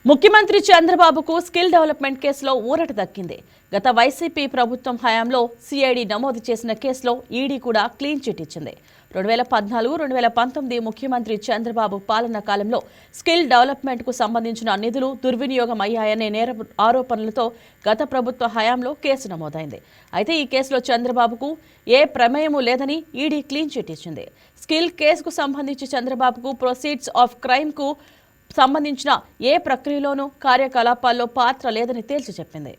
ముఖ్యమంత్రి చంద్రబాబుకు skill development కేసులో ఊరట దక్కింది. గత వైసీపీ ప్రభుత్వం హయాంలో సిఐడి నమోదు చేసిన కేసులో ఈడీ కూడా క్లీన్ చిట్ ఇచ్చింది. 2014-2019 ముఖ్యమంత్రి చంద్రబాబు పాలనా కాలంలో స్కిల్ డెవలప్మెంట్కు సంబంధించిన నిధులు దుర్వినియోగం అయ్యాయనే నేర ఆరోపణలతో గత ప్రభుత్వ హయాంలో కేసు నమోదైంది. అయితే ఈ కేసులో చంద్రబాబుకు ఏ ప్రమేయమూ లేదని ఈడీ క్లీన్ చిట్ ఇచ్చింది. స్కిల్ కేసుకు సంబంధించి చంద్రబాబుకు ప్రొసీడ్స్ ఆఫ్ క్రైమ్కు సంబంధించిన ఏ ప్రక్రియలోనూ కార్యకలాపాల్లో పాత్ర లేదని తేల్చి చెప్పింది.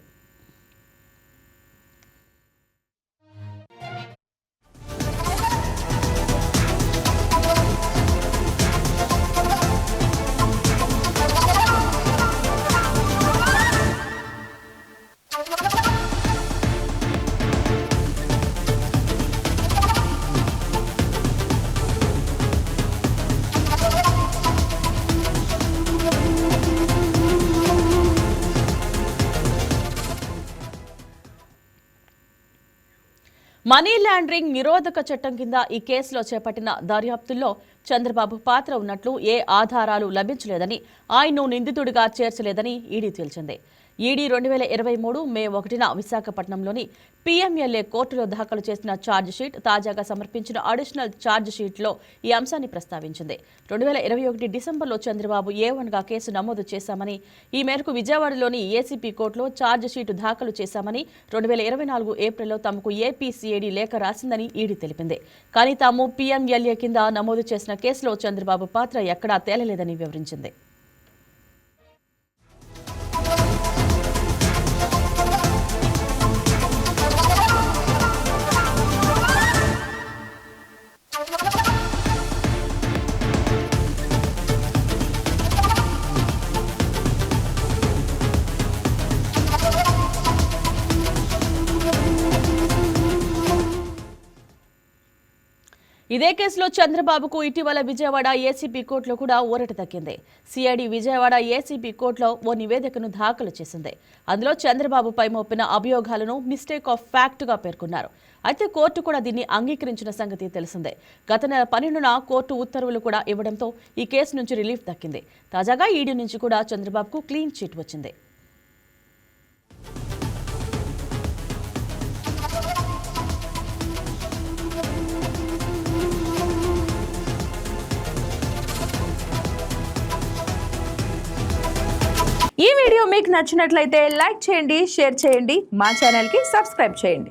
మనీ లాండరింగ్ నిరోధక చట్టం కింద ఈ కేసులో చేపట్టిన దర్యాప్తుల్లో చంద్రబాబు పాత్ర ఉన్నట్లు ఏ ఆధారాలు లభించలేదని, ఆయన్ను నిందితుడిగా చేర్చలేదని ఈడీ తేల్చింది. ఈడీ 2023 మే 1న విశాఖపట్నంలోని పీఎంఎల్ఏ కోర్టులో దాఖలు చేసిన ఛార్జిషీట్, తాజాగా సమర్పించిన అడిషనల్ ఛార్జిషీట్లో ఈ అంశాన్ని ప్రస్తావించింది. 2021 డిసెంబర్లో చంద్రబాబు A1గా కేసు నమోదు చేశామని, ఈ మేరకు విజయవాడలోని ఏసీపీ కోర్టులో ఛార్జిషీట్ దాఖలు చేశామని, 2024 ఏప్రిల్లో తమకు ఏపీ సిఐడి లేఖ రాసిందని ఈడీ తెలిపింది. కానీ తాము పీఎంఎల్ఏ కింద నమోదు చేసిన కేసులో చంద్రబాబు పాత్ర ఎక్కడా తేలలేదని వివరించింది. ఇదే కేసులో చంద్రబాబుకు ఇటీవల విజయవాడ ఏసీపీ కోర్టులో కూడా ఊరట దక్కింది. సిఐడి విజయవాడ ఏసీపీ కోర్టులో ఓ నివేదికను దాఖలు చేసింది. అందులో చంద్రబాబుపై మోపిన అభియోగాలను మిస్టేక్ ఆఫ్ ఫ్యాక్ట్గా పేర్కొన్నారు. అయితే కోర్టు కూడా దీన్ని అంగీకరించిన సంగతి తెలిసిందే. గత నెల 12న కోర్టు ఉత్తర్వులు కూడా ఇవ్వడంతో ఈ కేసు నుంచి రిలీఫ్ దక్కింది. తాజాగా ఈడీ నుంచి కూడా చంద్రబాబుకు క్లీన్ చిట్ వచ్చింది. ఈ వీడియో మీకు నచ్చినట్లయితే లైక్ చేయండి, షేర్ చేయండి, మా ఛానల్కి సబ్స్క్రైబ్ చేయండి.